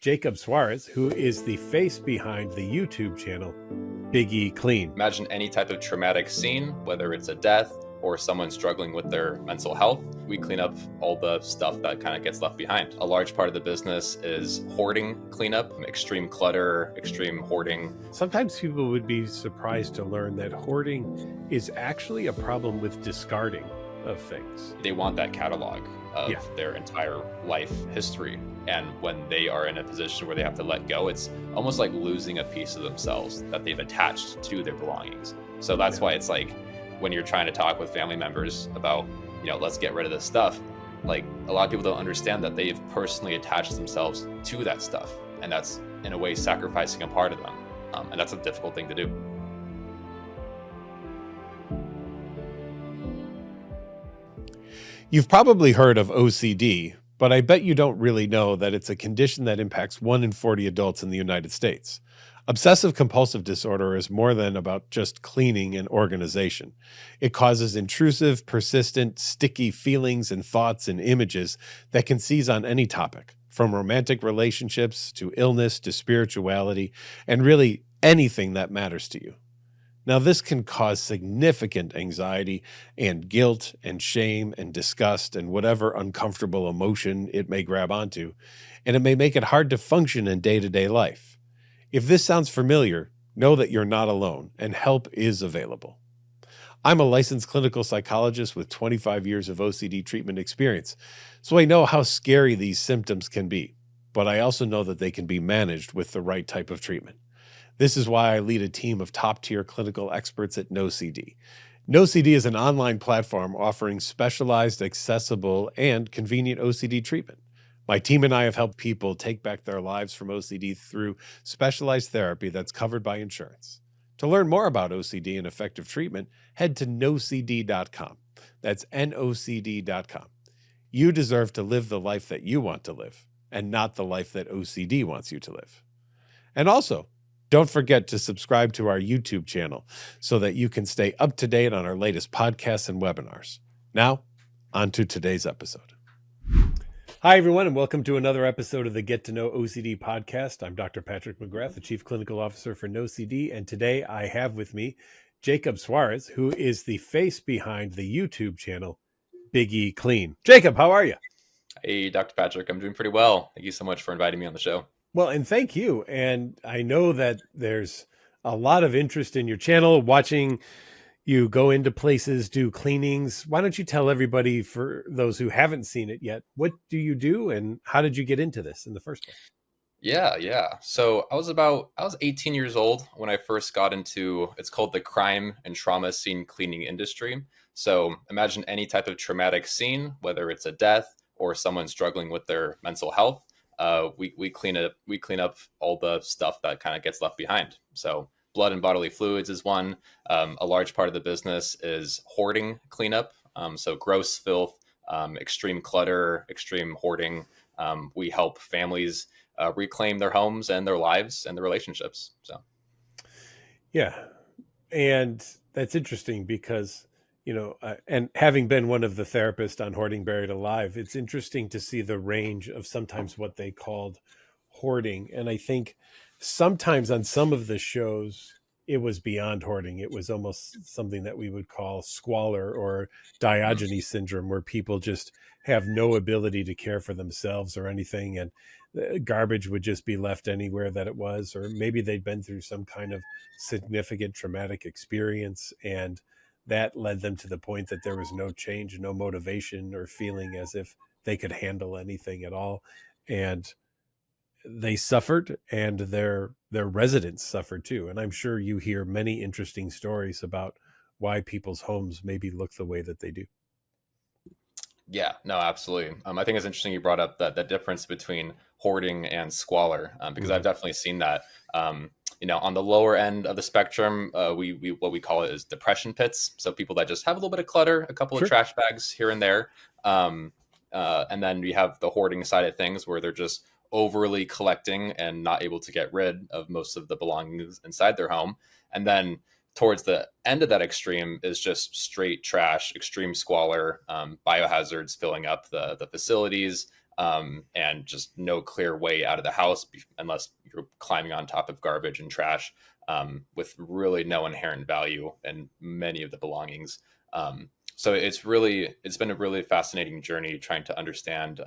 Jacob Suarez, who is the face behind the YouTube channel Biggieclean. Imagine any type of traumatic scene, whether it's a death or someone struggling with their mental health. We clean up all the stuff that kind of gets left behind. A large part of the business is hoarding cleanup, extreme clutter, extreme hoarding. Sometimes people would be surprised to learn that hoarding is actually a problem with discarding of things. They want that catalog of their entire life history. And when they are in a position where they have to let go, it's almost like losing a piece of themselves that they've attached to their belongings. So that's why it's like, when you're trying to talk with family members about, let's get rid of this stuff, like a lot of people don't understand that they've personally attached themselves to that stuff. And that's in a way sacrificing a part of them. And that's a difficult thing to do. You've probably heard of OCD, but I bet you don't really know that it's a condition that impacts 1 in 40 adults in the United States. Obsessive compulsive disorder is more than about just cleaning and organization. It causes intrusive, persistent, sticky feelings and thoughts and images that can seize on any topic, from romantic relationships to illness to spirituality, and really anything that matters to you. Now, this can cause significant anxiety and guilt and shame and disgust and whatever uncomfortable emotion it may grab onto, and it may make it hard to function in day-to-day life. If this sounds familiar, know that you're not alone and help is available. I'm a licensed clinical psychologist with 25 years of OCD treatment experience, so I know how scary these symptoms can be, but I also know that they can be managed with the right type of treatment. This is why I lead a team of top-tier clinical experts at NOCD. NOCD is an online platform offering specialized, accessible, and convenient OCD treatment. My team and I have helped people take back their lives from OCD through specialized therapy that's covered by insurance. To learn more about OCD and effective treatment, head to NOCD.com. That's NOCD.com. You deserve to live the life that you want to live, and not the life that OCD wants you to live. And also, don't forget to subscribe to our YouTube channel so that you can stay up to date on our latest podcasts and webinars. Now, on to today's episode. Hi, everyone, and welcome to another episode of the Get to Know OCD podcast. I'm Dr. Patrick McGrath, the Chief Clinical Officer for NOCD, and today I have with me Jacob Suarez, who is the face behind the YouTube channel Biggieclean. Jacob, how are you? Hey, Dr. Patrick, I'm doing pretty well. Thank you so much for inviting me on the show. Well, and thank you. And I know that there's a lot of interest in your channel, watching you go into places, do cleanings. Why don't you tell everybody, for those who haven't seen it yet, what do you do and how did you get into this in the first place? Yeah. So I was 18 years old when I first got into, it's called the crime and trauma scene cleaning industry. So imagine any type of traumatic scene, whether it's a death or someone struggling with their mental health. We clean up all the stuff that kind of gets left behind. So blood and bodily fluids is one. A large part of the business is hoarding cleanup. So gross filth, extreme clutter, extreme hoarding. We help families reclaim their homes and their lives and their relationships. So, yeah, and that's interesting because and having been one of the therapists on Hoarding Buried Alive, it's interesting to see the range of sometimes what they called hoarding. And I think sometimes on some of the shows, it was beyond hoarding. It was almost something that we would call squalor or Diogenes syndrome, where people just have no ability to care for themselves or anything. And garbage would just be left anywhere that it was, or maybe they'd been through some kind of significant traumatic experience, and that led them to the point that there was no change, no motivation, or feeling as if they could handle anything at all. And they suffered, and their residents suffered too. And I'm sure you hear many interesting stories about why people's homes maybe look the way that they do. Yeah, no, absolutely. I think it's interesting you brought up that difference between hoarding and squalor, because I've definitely seen that. On the lower end of the spectrum, we what we call it is depression pits. So people that just have a little bit of clutter, a couple of trash bags here and there. And then we have the hoarding side of things, where they're just overly collecting and not able to get rid of most of the belongings inside their home. And then towards the end of that extreme is just straight trash, extreme squalor, biohazards filling up the facilities, and just no clear way out of the house unless you're climbing on top of garbage and trash, with really no inherent value in many of the belongings. So it's been a really fascinating journey trying to understand,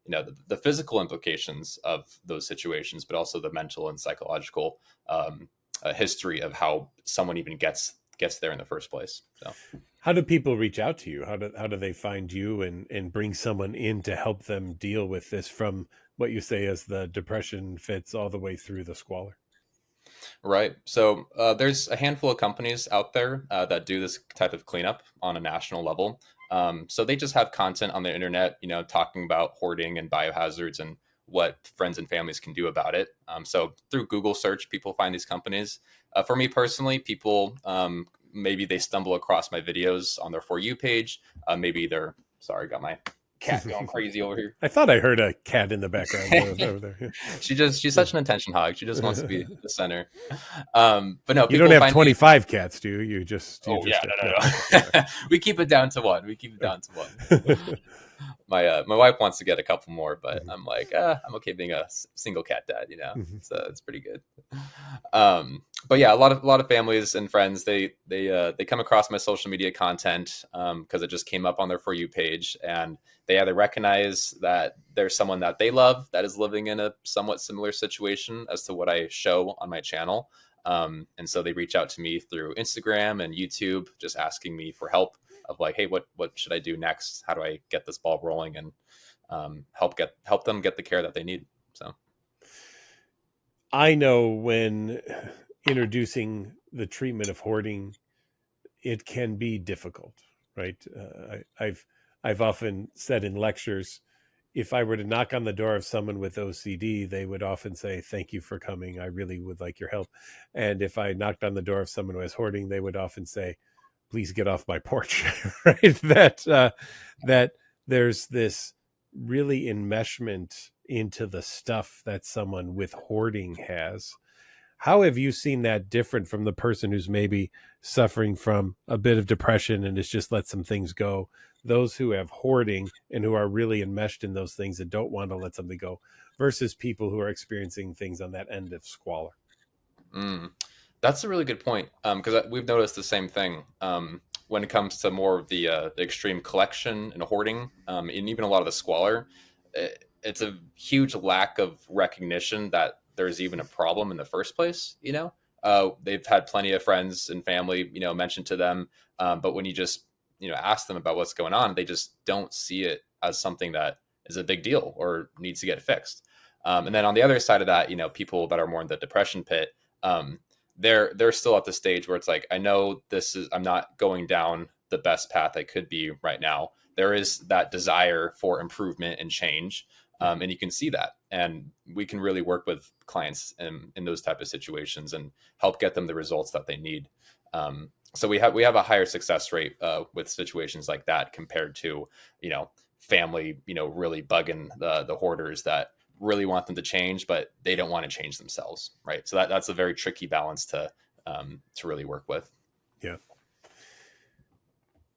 the physical implications of those situations, but also the mental and psychological history of how someone even gets there in the first place. So. How do people reach out to you? How do they find you and bring someone in to help them deal with this, from what you say as the depression fits all the way through the squalor? Right. So there's a handful of companies out there that do this type of cleanup on a national level. So they just have content on the internet, talking about hoarding and biohazards and what friends and families can do about it. So through Google search, people find these companies. For me personally, people, maybe they stumble across my videos on their For You page. Maybe they're, sorry, got my cat going crazy over here. I thought I heard a cat in the background over there. She's such an attention hog. She just wants to be the center. But no, You don't people have find me. 25 cats, do you? Oh yeah, no. We keep it down to one. My wife wants to get a couple more, but I'm like, I'm okay being a single cat dad, So it's pretty good. But yeah, a lot of families and friends, they come across my social media content because it just came up on their For You page, and they either recognize that there's someone that they love that is living in a somewhat similar situation as to what I show on my channel. And so they reach out to me through Instagram and YouTube, just asking me for help of like, hey, what should I do next? How do I get this ball rolling and help them get the care that they need? So I know when introducing the treatment of hoarding, it can be difficult, right? I've often said in lectures, if I were to knock on the door of someone with OCD, they would often say, "Thank you for coming. I really would like your help." And if I knocked on the door of someone who has hoarding, they would often say, "Please get off my porch." Right? That there's this really enmeshment into the stuff that someone with hoarding has. How have you seen that different from the person who's maybe suffering from a bit of depression and has just let some things go? Those who have hoarding and who are really enmeshed in those things and don't want to let something go, versus people who are experiencing things on that end of squalor. mm, that's a really good point, because we've noticed the same thing when it comes to more of the extreme collection and hoarding, and even a lot of the squalor. It's a huge lack of recognition that there's even a problem in the first place. They've had plenty of friends and family, mention to them, but when you just ask them about what's going on, they just don't see it as something that is a big deal or needs to get fixed. And then on the other side of that, people that are more in the depression pit, um, they're still at the stage where it's like, I know I'm not going down the best path I could be right now. There is that desire for improvement and change, and you can see that, and we can really work with clients in those type of situations and help get them the results that they need. So we have a higher success rate with situations like that compared to family really bugging the hoarders that really want them to change, but they don't want to change themselves, right? So that's a very tricky balance to really work with. Yeah.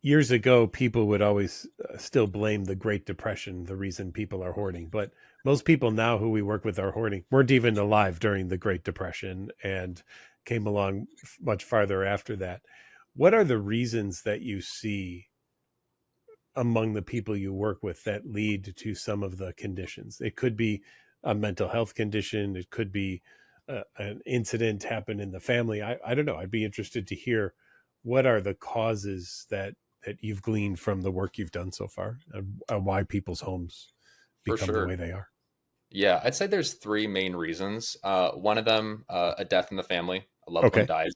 Years ago, people would always still blame the Great Depression, the reason people are hoarding. But most people now who we work with are hoarding weren't even alive during the Great Depression and came along much farther after that. What are the reasons that you see among the people you work with that lead to some of the conditions? It could be a mental health condition. It could be an incident happened in the family. I don't know. I'd be interested to hear what are the causes that you've gleaned from the work you've done so far, and why people's homes For become the sure. way they are. Yeah, I'd say there's three main reasons. One of them, a death in the family, a loved one Okay. dies.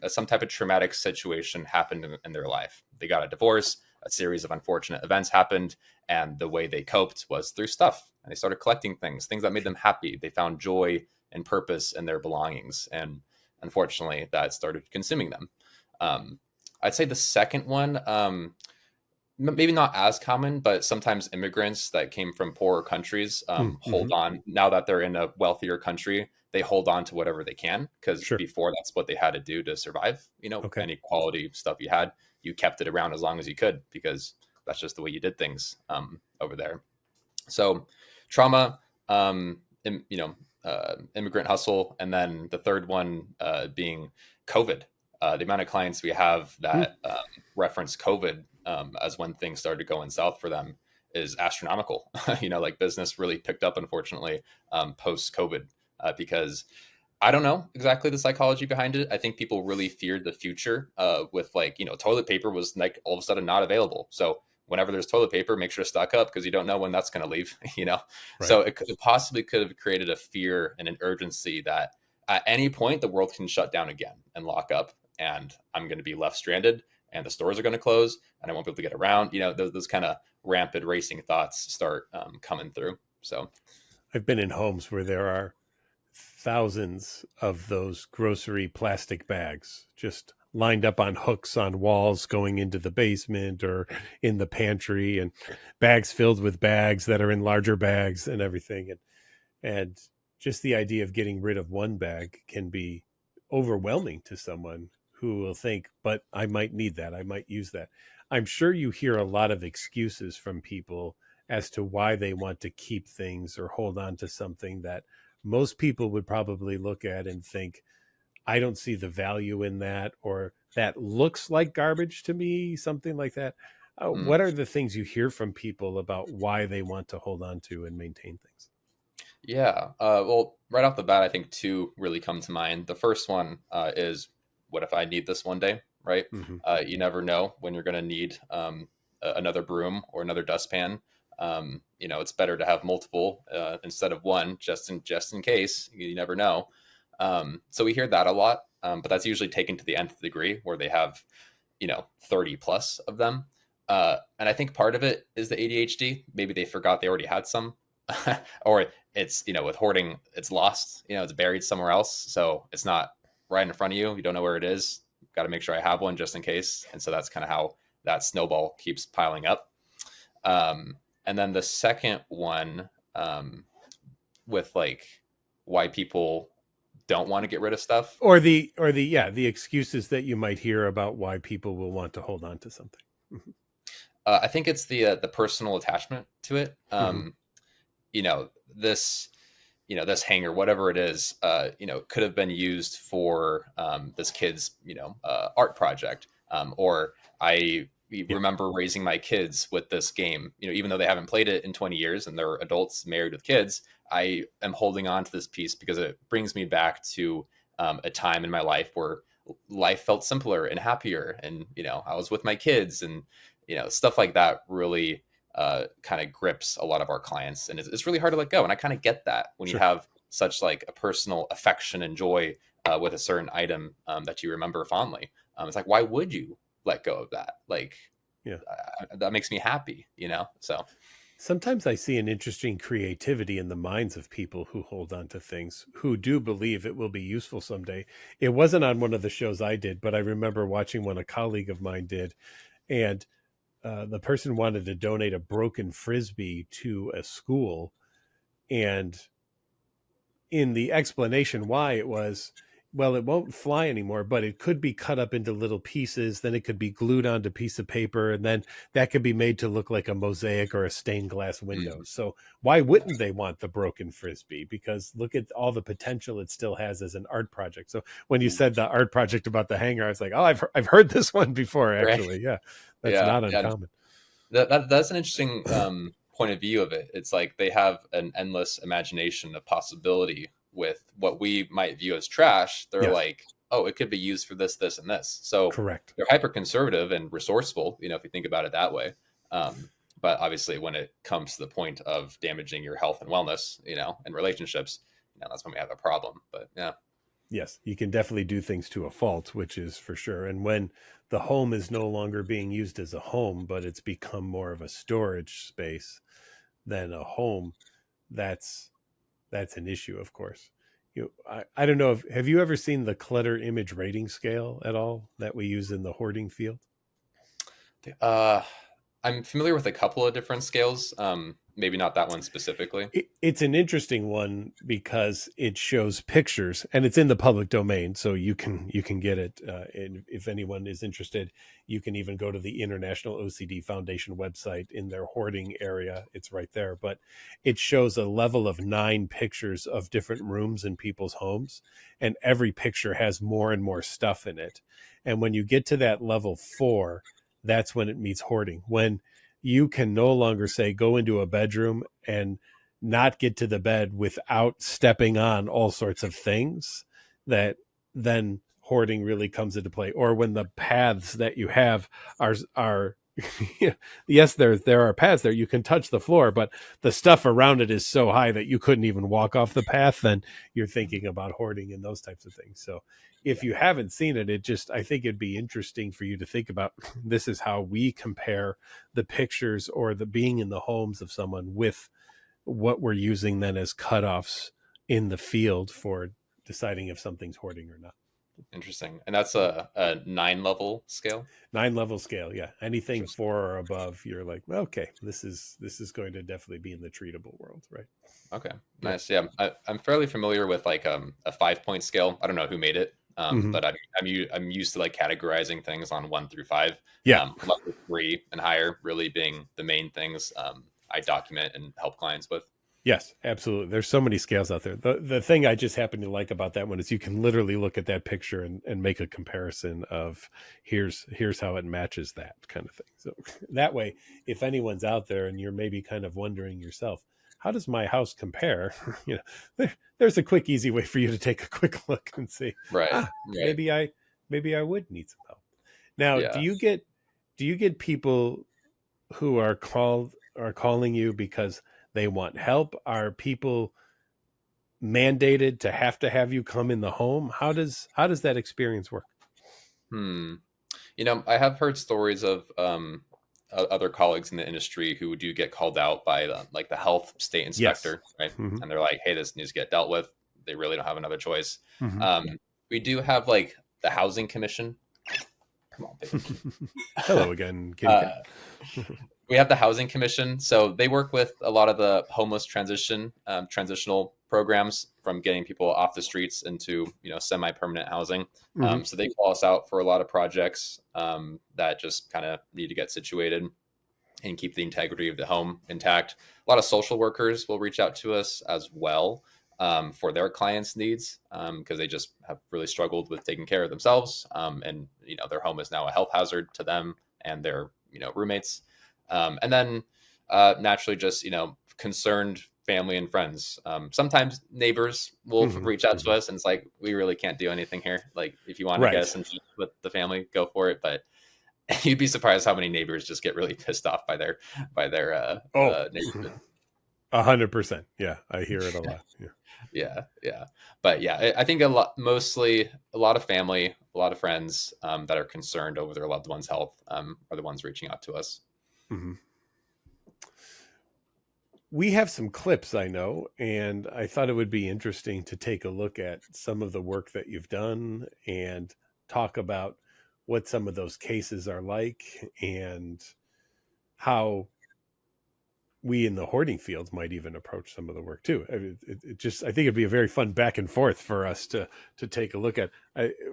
Some type of traumatic situation happened in their life. They got a divorce, a series of unfortunate events happened, and the way they coped was through stuff. And they started collecting things that made them happy. They found joy and purpose in their belongings, and unfortunately, that started consuming them. Um, I'd say the second one, maybe not as common, but sometimes immigrants that came from poorer countries hold Mm-hmm. on. Now that they're in a wealthier country, they hold on to whatever they can, because Sure. before that's what they had to do to survive. Okay. Any quality stuff you had, you kept it around as long as you could, because that's just the way you did things over there. So trauma, immigrant hustle, and then the third one being COVID. The amount of clients we have Hmm. that reference COVID as when things started going south for them is astronomical. Like business really picked up, unfortunately, post COVID, because I don't know exactly the psychology behind it. I think people really feared the future with like, toilet paper was like all of a sudden not available. So whenever there's toilet paper, make sure to stock up because you don't know when that's going to leave, Right. So it possibly could have created a fear and an urgency that at any point the world can shut down again and lock up and I'm going to be left stranded and the stores are going to close and I won't be able to get around. Those kind of rampant racing thoughts start coming through. So, I've been in homes where there are thousands of those grocery plastic bags just lined up on hooks on walls going into the basement or in the pantry, and bags filled with bags that are in larger bags and everything. And just the idea of getting rid of one bag can be overwhelming to someone who will think, but I might need that. I might use that. I'm sure you hear a lot of excuses from people as to why they want to keep things or hold on to something that most people would probably look at and think, I don't see the value in that, or that looks like garbage to me, something like that. mm. What are the things you hear from people about why they want to hold on to and maintain things? Yeah. Well, right off the bat, I think two really come to mind. The first one is, what if I need this one day, right? Hmm. You never know when you're going to need another broom or another dustpan. It's better to have multiple instead of one, just in case. You never know. So we hear that a lot, but that's usually taken to the nth degree, where they have 30 plus of them. And I think part of it is the ADHD. Maybe they forgot they already had some, or it's with hoarding, it's lost. It's buried somewhere else, so it's not right in front of you. You don't know where it is. Got to make sure I have one just in case. And so that's kind of how that snowball keeps piling up. And then the second one, with like why people don't want to get rid of stuff. Or the yeah, the excuses that you might hear about why people will want to hold on to something. Mhm. I think it's the personal attachment to it. Mhm. This this hanger, whatever it is, could have been used for this kid's art project, or I Yeah, remember raising my kids with this game. Even though they haven't played it in 20 years and they're adults married with kids, I am holding on to this piece because it brings me back to a time in my life where life felt simpler and happier, and I was with my kids, and stuff like that really kind of grips a lot of our clients, and it's really hard to let go. And I kind of get that when you sure. have such like a personal affection and joy with a certain item that you remember fondly. It's like, why would you let go of that? Like, Yeah. that makes me happy, So, Sometimes I see an interesting creativity in the minds of people who hold on to things, who do believe it will be useful someday. It wasn't on one of the shows I did, but I remember watching one a colleague of mine did, and the person wanted to donate a broken frisbee to a school, and in the explanation why, it was, well, it won't fly anymore, but it could be cut up into little pieces, then it could be glued onto a piece of paper, and then that could be made to look like a mosaic or a stained glass window. mm, So why wouldn't they want the broken frisbee? Because look at all the potential it still has as an art project. So when you mm, said the art project about the hanger, I was like, oh, I've heard this one before, right, actually. Yeah, that's yeah, not yeah. uncommon. That's an interesting point of view of it. It's like they have an endless imagination of possibility with what we might view as trash. They're Yes, like, oh, it could be used for this, this, and this. So correct. they're hyper conservative and resourceful, if you think about it that way. But obviously, when it comes to the point of damaging your health and wellness, and relationships, that's when we have a problem. But yeah. Yes, you can definitely do things to a fault, which is for sure. And when the home is no longer being used as a home, but it's become more of a storage space than a home, that's that's an issue, of course. I don't know if have you ever seen the clutter image rating scale at all that we use in the hoarding field? Uh, I'm familiar with a couple of different scales. maybe not that one specifically. It's an interesting one because it shows pictures and it's in the public domain, so you can get it. And if anyone is interested, you can even go to the International OCD Foundation website in their hoarding area. It's right there. But it shows a level of 9 pictures of different rooms in people's homes, and every picture has more and more stuff in it. And when you get to that level 4, that's when it meets hoarding. When you can no longer say go into a bedroom and not get to the bed without stepping on all sorts of things, that then hoarding really comes into play. Or when the paths that you have are yes, there are paths there, you can touch the floor, but the stuff around it is so high that you couldn't even walk off the path, then you're thinking about hoarding and those types of things. So if you haven't seen it, I think it'd be interesting for you to think about this is how we compare the pictures or the being in the homes of someone with what we're using then as cutoffs in the field for deciding if something's hoarding or not. Interesting. And that's a 9-level scale. 9-level scale, yeah. Anything Interesting. 4 or above, you're like, okay, this is going to definitely be in the treatable world, right? Okay, Yeah. nice. Yeah, I'm fairly familiar with like a 5-point scale. I don't know who made it, Mm-hmm. but I'm used to like categorizing things on 1 through 5. Yeah. Level 3 and higher really being the main things I document and help clients with. Yes, absolutely. There's so many scales out there. The thing I just happen to like about that one is you can literally look at that picture and make a comparison of here's how it matches that kind of thing. So that way, if anyone's out there and you're maybe kind of wondering yourself, how does my house compare? There's a quick, easy way for you to take a quick look and see, Right, right. maybe I would need some help. Now, Yeah. do you get people who are calling you because they want help? Are people mandated to have you come in the home? How does that experience work? Hmm. I have heard stories of other colleagues in the industry who do get called out by like the health state Yes. inspector, right? Mm-hmm. And they're like, "Hey, this needs to get dealt with." They really don't have another choice. Mm-hmm. We do have like the housing commission. Come on, baby. Hello again, kitty cat. uh, we have the housing commission, so they work with a lot of the homeless transitional programs, from getting people off the streets into semi-permanent housing. Mm-hmm. So they call us out for a lot of projects that just kind of need to get situated and keep the integrity of the home intact. A lot of social workers will reach out to us as well for their clients' needs, because they just have really struggled with taking care of themselves, and their home is now a health hazard to them and their roommates. And then naturally, just concerned family and friends. Sometimes neighbors will Mm-hmm. reach out to Mm-hmm. us, and it's like, we really can't do anything here. Like, if you want to get Right. us in with the family, go for it. But you'd be surprised how many neighbors just get really pissed off by their Oh, neighborhood. 100%. Yeah, I hear it a lot. Yeah. Yeah, yeah. But yeah, I think mostly a lot of family, a lot of friends that are concerned over their loved one's health are the ones reaching out to us. Mm-hmm. We have some clips, I know, and I thought it would be interesting to take a look at some of the work that you've done and talk about what some of those cases are like and how we in the hoarding fields might even approach some of the work too. I mean, I think it'd be a very fun back and forth for us to take a look at,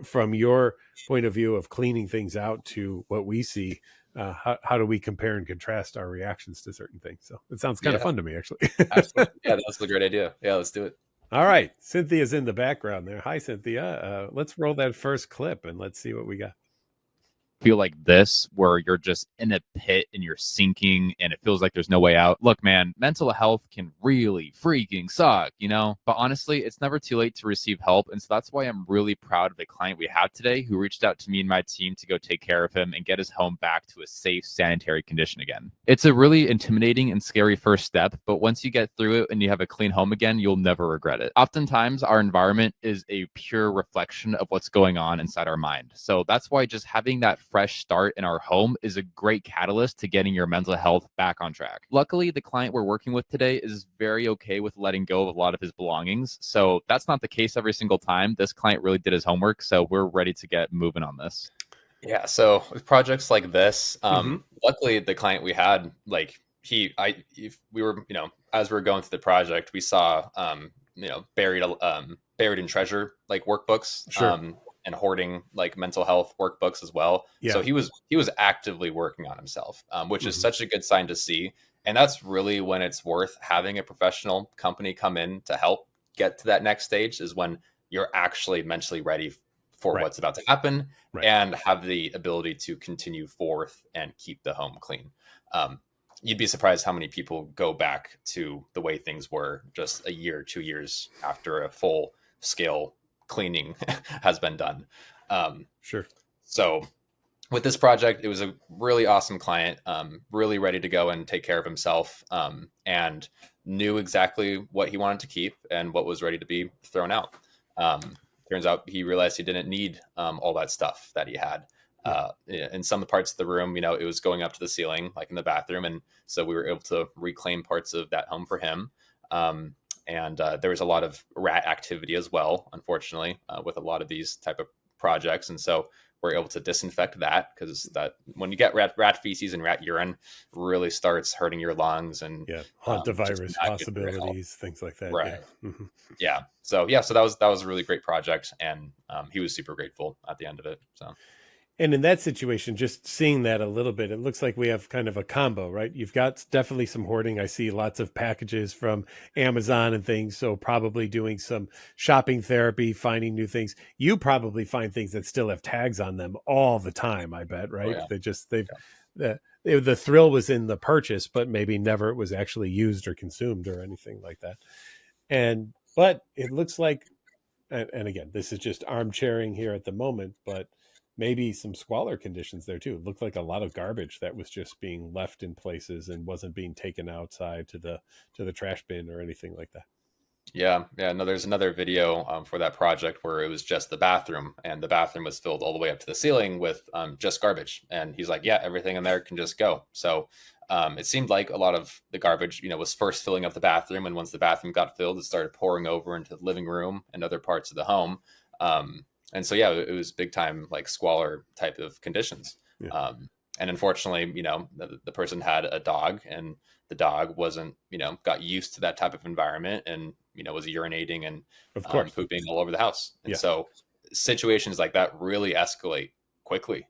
from your point of view of cleaning things out to what we see. How do we compare and contrast our reactions to certain things? So it sounds kind of Yeah, fun to me, actually. absolutely. Yeah, that's a great idea. Yeah, let's do it. All right, Cynthia's in the background there. Hi, Cynthia. Let's roll that first clip and let's see what we got. Feel like this, where you're just in a pit and you're sinking and it feels like there's no way out. Look, man, mental health can really freaking suck, But honestly, it's never too late to receive help. And so that's why I'm really proud of the client we have today who reached out to me and my team to go take care of him and get his home back to a safe, sanitary condition again. It's a really intimidating and scary first step, but once you get through it and you have a clean home again, you'll never regret it. Oftentimes, our environment is a pure reflection of what's going on inside our mind. So that's why just having that fresh start in our home is a great catalyst to getting your mental health back on track. Luckily, the client we're working with today is very okay with letting go of a lot of his belongings. So that's not the case every single time. This client really did his homework, so we're ready to get moving on this. Yeah, so with projects like this, Mm-hmm. luckily the client we had, like, we were, as we were going through the project, we saw, buried in treasure, like workbooks, Sure. and hoarding, like mental health workbooks as well. So Yeah. he was actively working on himself, which is Hmm. such a good sign to see. And that's really when it's worth having a professional company come in to help get to that next stage, is when you're actually mentally ready for Right. what's about to happen Right. and have the ability to continue forth and keep the home clean. Um, you'd be surprised how many people go back to the way things were just a year, 2 years after a full scale cleaning has been done. Sure. So with this project, it was a really awesome client, really ready to go and take care of himself, and knew exactly what he wanted to keep and what was ready to be thrown out. Turns out he realized he didn't need all that stuff that he had. Yeah. In some parts of the room, it was going up to the ceiling, like in the bathroom. And so we were able to reclaim parts of that home for him. And there was a lot of rat activity as well, unfortunately, with a lot of these type of projects. And so we're able to disinfect that, because that when you get rat feces and rat urine, really starts hurting your lungs and Yeah. just Hantavirus not good for your health. possibilities, things like that. Yeah. Right. Hmm. Yeah. So that was a really great project, and he was super grateful at the end of it. So And in that situation, just seeing that a little bit, it looks like we have kind of a combo, right? You've got definitely some hoarding. I see lots of packages from Amazon and things. So probably doing some shopping therapy, finding new things. You probably find things that still have tags on them all the time, I bet, oh right? yeah, The thrill was in the purchase, but maybe never it was actually used or consumed or anything like that. But it looks like, and again, this is just armchairing here at the moment, but maybe some squalor conditions there too. It looked like a lot of garbage that was just being left in places and wasn't being taken outside to the trash bin or anything like that. yeah. No, there's another video for that project where it was just the bathroom, and the bathroom was filled all the way up to the ceiling with just garbage. And he's like, "Yeah, everything in there can just go." So it seemed like a lot of the garbage, was first filling up the bathroom, and once the bathroom got filled, it started pouring over into the living room and other parts of the home. And so yeah, it was big time like squalor type of conditions. Yeah, And unfortunately, the person had a dog, and the dog wasn't, got used to that type of environment, and was urinating and of course. pooping all over the house. And Yeah. so situations like that really escalate quickly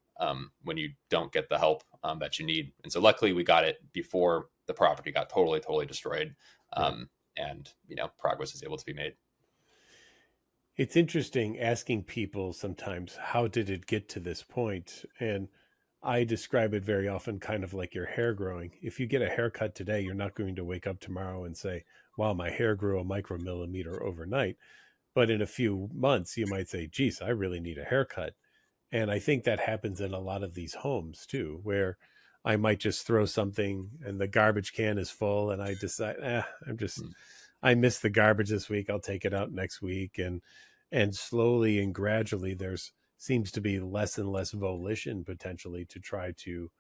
when you don't get the help that you need. And so luckily we got it before the property got totally destroyed. Right. And progress is able to be made. It's interesting asking people sometimes, how did it get to this point? And I describe it very often kind of like your hair growing. If you get a haircut today, you're not going to wake up tomorrow and say, wow, my hair grew a micromillimeter overnight. But in a few months, you might say, geez, I really need a haircut. And I think that happens in a lot of these homes too, where I might just throw something and the garbage can is full and I decide, Mm. I missed the garbage this week. I'll take it out next week. And slowly and gradually there's seems to be less and less volition potentially to try to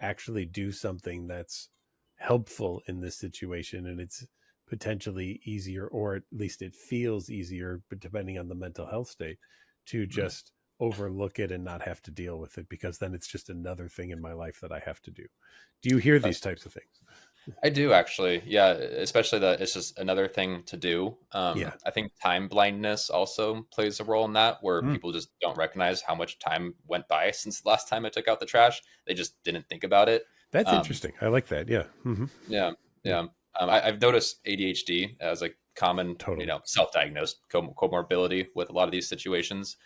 actually do something that's helpful in this situation. And it's potentially easier, or at least it feels easier, but depending on the mental health state, to Mm. just overlook it and not have to deal with it, because then it's just another thing in my life that I have to do. Do you hear these That's types of things? I do actually. Yeah, especially that it's just another thing to do. Yeah. I think time blindness also plays a role in that, where Mm, people just don't recognize how much time went by since the last time I took out the trash. They just didn't think about it. that's Um, interesting. I like that. Yeah. Hmm. yeah, Yeah. yeah. I've noticed ADHD as a common, Totally. self-diagnosed comorbidity with a lot of these situations,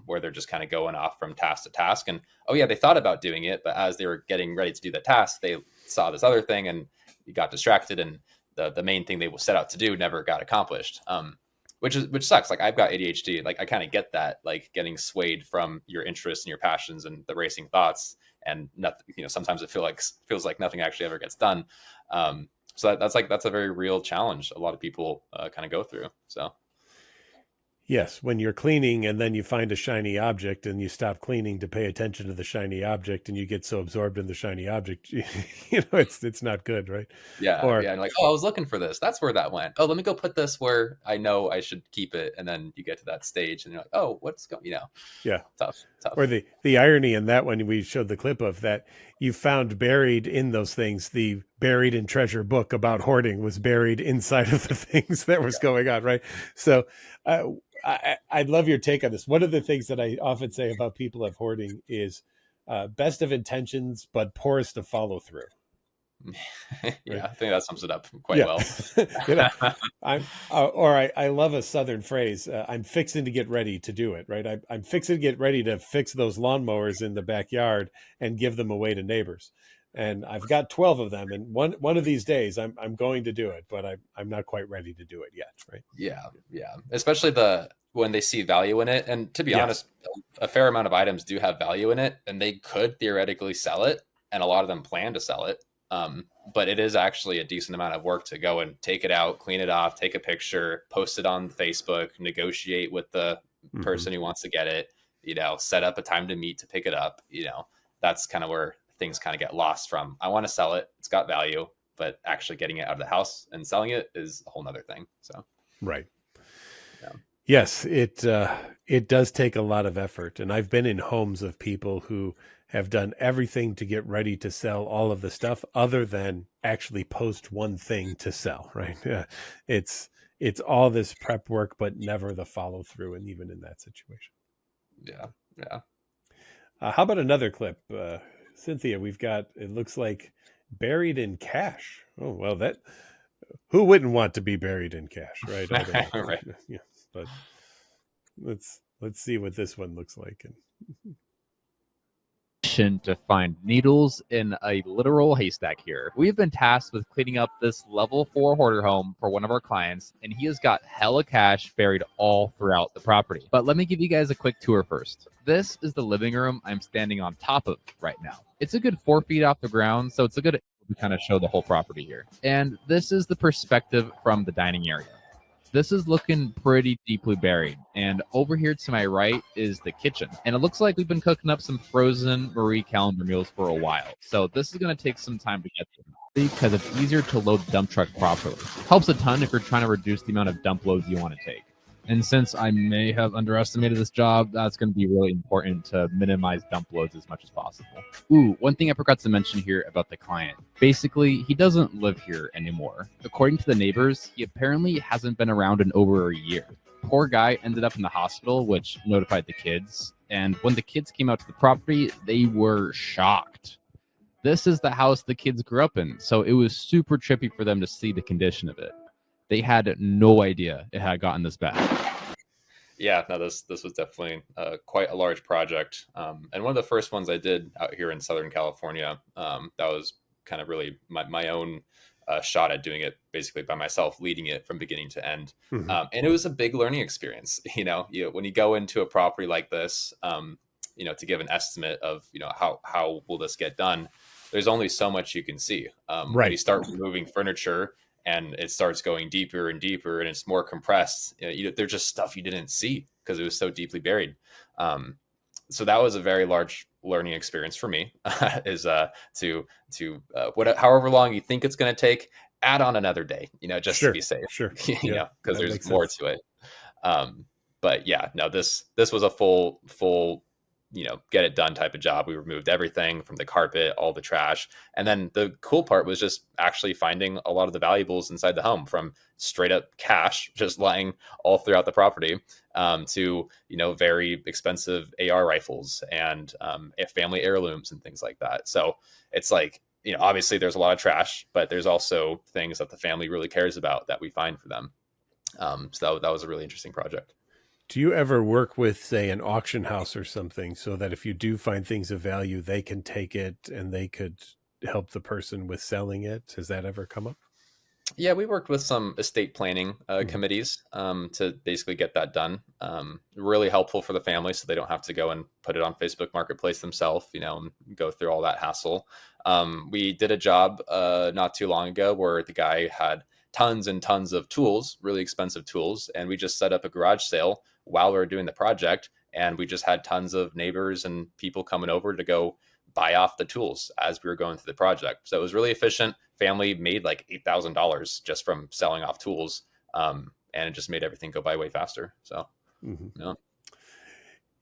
where they're just kind of going off from task to task. And oh yeah, they thought about doing it, but as they were getting ready to do the task, they saw this other thing and got distracted, and the main thing they set out to do never got accomplished. Which sucks. Like I've got ADHD. Like I kind of get that, like getting swayed from your interests and your passions and the racing thoughts, and nothing. Sometimes it feels like nothing actually ever gets done. So that's a very real challenge a lot of people kind of go through. So Yes, when you're cleaning and then you find a shiny object and you stop cleaning to pay attention to the shiny object and you get so absorbed in the shiny object, it's not good, right? yeah, Or yeah, and like, oh, I was looking for this. That's where that went. Oh, let me go put this where I know I should keep it. And then you get to that stage, and you're like, oh, what's going? yeah, Tough, or tough. the irony in that one we showed the clip of that, you found buried in those things, the buried in treasure book about hoarding was buried inside of the things that was going on, right? So I'd love your take on this. One of the things that I often say about people of hoarding is best of intentions, but poorest of follow through. Yeah, Right? I think that sums it up quite well. You know, I love a Southern phrase. I'm fixing to get ready to do it. Right. I'm fixing to get ready to fix those lawnmowers in the backyard and give them away to neighbors. And I've got 12 of them. And one of these days I'm going to do it, but I'm not quite ready to do it yet. Right. Yeah. Yeah. Especially when they see value in it. And to be Yes. honest, a fair amount of items do have value in it, and they could theoretically sell it. And a lot of them plan to sell it. But it is actually a decent amount of work to go and take it out, clean it off, take a picture, post it on Facebook, negotiate with the person who wants to get it, set up a time to meet to pick it up. That's kind of where things kind of get lost from. I want to sell it. It's got value, but actually getting it out of the house and selling it is a whole nother thing. So, right. Yeah. Yes, it does take a lot of effort. And I've been in homes of people who have done everything to get ready to sell all of the stuff other than actually post one thing to sell, right? It's all this prep work, but never the follow through. And even in that situation. Yeah. Yeah. How about another clip? Cynthia, we've got, it looks like buried in cash. Oh, well, who wouldn't want to be buried in cash, right? I don't know. Right. Yeah, but let's see what this one looks like. To find needles in a literal haystack here. We've been tasked with cleaning up this level 4 hoarder home for one of our clients, and he has got hella cash buried all throughout the property. But let me give you guys a quick tour first. This is the living room I'm standing on top of right now. It's a good 4 feet off the ground, so it's a good to kind of show the whole property here. And this is the perspective from the dining area. This is looking pretty deeply buried. And over here to my right is the kitchen. And it looks like we've been cooking up some frozen Marie Callender meals for a while. So this is going to take some time to get to because it's easier to load the dump truck properly. Helps a ton if you're trying to reduce the amount of dump loads you want to take. And since I may have underestimated this job, that's going to be really important to minimize dump loads as much as possible. Ooh, one thing I forgot to mention here about the client. Basically, he doesn't live here anymore. According to the neighbors, he apparently hasn't been around in over a year. Poor guy ended up in the hospital, which notified the kids. And when the kids came out to the property, they were shocked. This is the house the kids grew up in, so it was super trippy for them to see the condition of it. They had no idea it had gotten this bad. Yeah, no, this was definitely quite a large project, and one of the first ones I did out here in Southern California. That was kind of really my own shot at doing it, basically by myself, leading it from beginning to end. And it was a big learning experience. When you go into a property like this, to give an estimate of how will this get done, there's only so much you can see. When you start removing furniture and it starts going deeper and deeper and it's more compressed, there's just stuff you didn't see because it was so deeply buried. So that was a very large learning experience for me, is to however long you think it's going to take, add on another day, just to be safe. Sure. Because there's more to it. But yeah, no, this was a full get it done type of job. We removed everything from the carpet, all the trash. And then the cool part was just actually finding a lot of the valuables inside the home, from straight up cash just lying all throughout the property, to, very expensive AR rifles and family heirlooms and things like that. So it's like, obviously there's a lot of trash, but there's also things that the family really cares about that we find for them. So that was a really interesting project. Do you ever work with, say, an auction house or something, so that if you do find things of value, they can take it and they could help the person with selling it? Has that ever come up? Yeah, we worked with some estate planning committees to basically get that done. Really helpful for the family, so they don't have to go and put it on Facebook Marketplace themselves, and go through all that hassle. We did a job not too long ago where the guy had tons and tons of tools, really expensive tools, and we just set up a garage sale while we were doing the project, and we just had tons of neighbors and people coming over to go buy off the tools as we were going through the project. So it was really efficient. Family made like $8,000 just from selling off tools, and it just made everything go by way faster. So, yeah.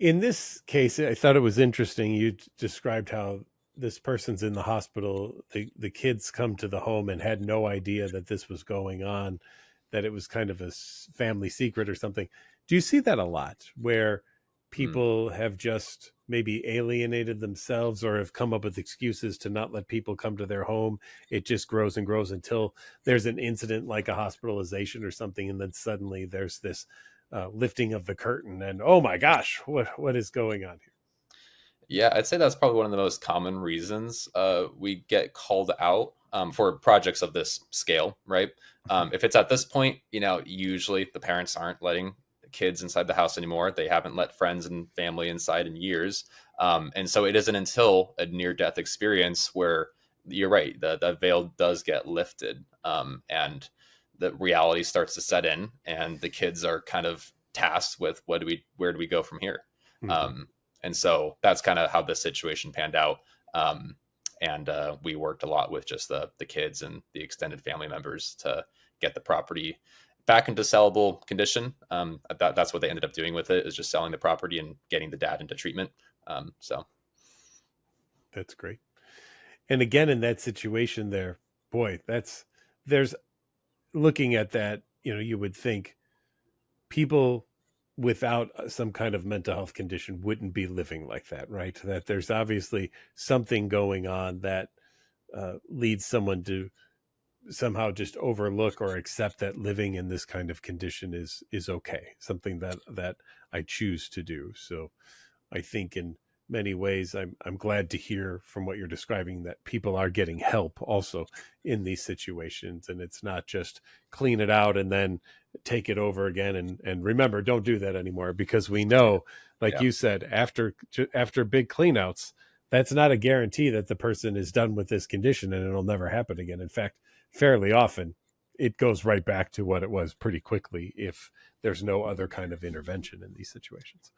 In this case, I thought it was interesting. You described how this person's in the hospital, the kids come to the home and had no idea that this was going on, that it was kind of a family secret or something. Do you see that a lot where Mm. people have just maybe alienated themselves or have come up with excuses to not let people come to their home? It just grows and grows until there's an incident like a hospitalization or something, and then suddenly there's this lifting of the curtain, and oh my gosh, what is going on here? Yeah, I'd say that's probably one of the most common reasons we get called out for projects of this scale, right? If it's at this point, usually the parents aren't letting the kids inside the house anymore. They haven't let friends and family inside in years. And so it isn't until a near death experience where you're right, the veil does get lifted, and the reality starts to set in, and the kids are kind of tasked with where do we go from here? Mhm. Um, and so that's kind of how the situation panned out. And we worked a lot with just the kids and the extended family members to get the property back into sellable condition. That's what they ended up doing with it, is just selling the property and getting the dad into treatment. So That's great. And again, in that situation there, boy, there's looking at that, you would think people without some kind of mental health condition wouldn't be living like that, right? That there's obviously something going on that leads someone to somehow just overlook or accept that living in this kind of condition is okay, something that I choose to do. So I think in many ways, I'm glad to hear from what you're describing that people are getting help also in these situations, and it's not just clean it out and then take it over again. And remember, don't do that anymore, because we know, like yeah, you said, after big cleanouts, that's not a guarantee that the person is done with this condition and it'll never happen again. In fact, fairly often it goes right back to what it was pretty quickly if there's no other kind of intervention in these situations.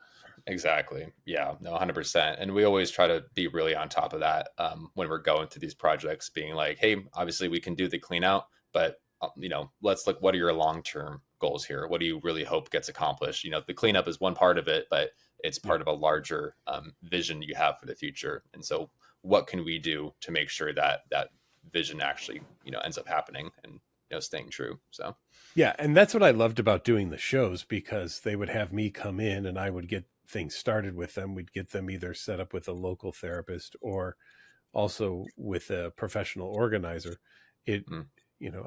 exactly. Yeah, no, 100%. And we always try to be really on top of that when we're going through these projects, being like, hey, obviously we can do the clean out, but let's look, what are your long-term goals here? What do you really hope gets accomplished? The cleanup is one part of it, but it's Yeah. part of a larger vision you have for the future. And so what can we do to make sure that that vision actually, ends up happening and, staying true? So, Yeah, and that's what I loved about doing the shows, because they would have me come in and I would get things started with them. We'd get them either set up with a local therapist or also with a professional organizer. It, mm,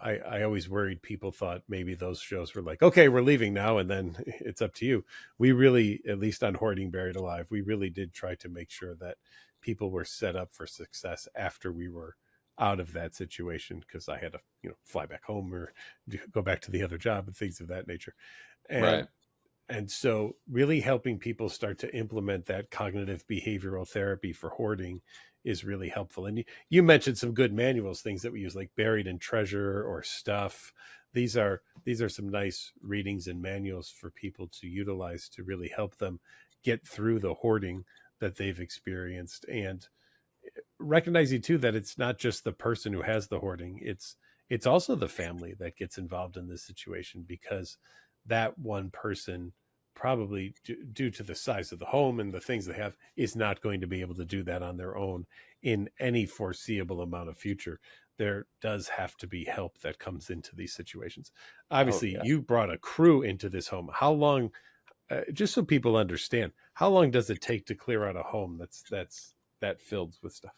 I always worried people thought maybe those shows were like, okay, we're leaving now, and then it's up to you. We really, at least on Hoarding Buried Alive, we really did try to make sure that people were set up for success after we were out of that situation, because I had to, fly back home or go back to the other job and things of that nature. And right. and so really helping people start to implement that cognitive behavioral therapy for hoarding is really helpful. And you mentioned some good manuals, things that we use like Buried in Treasure or Stuff. These are some nice readings and manuals for people to utilize to really help them get through the hoarding that they've experienced, and recognizing too that it's not just the person who has the hoarding, it's also the family that gets involved in this situation, because that one person probably due to the size of the home and the things they have is not going to be able to do that on their own in any foreseeable amount of future. There does have to be help that comes into these situations. Oh, Obviously yeah. you brought a crew into this home. How long, just so people understand, how long does it take to clear out a home that filled with stuff?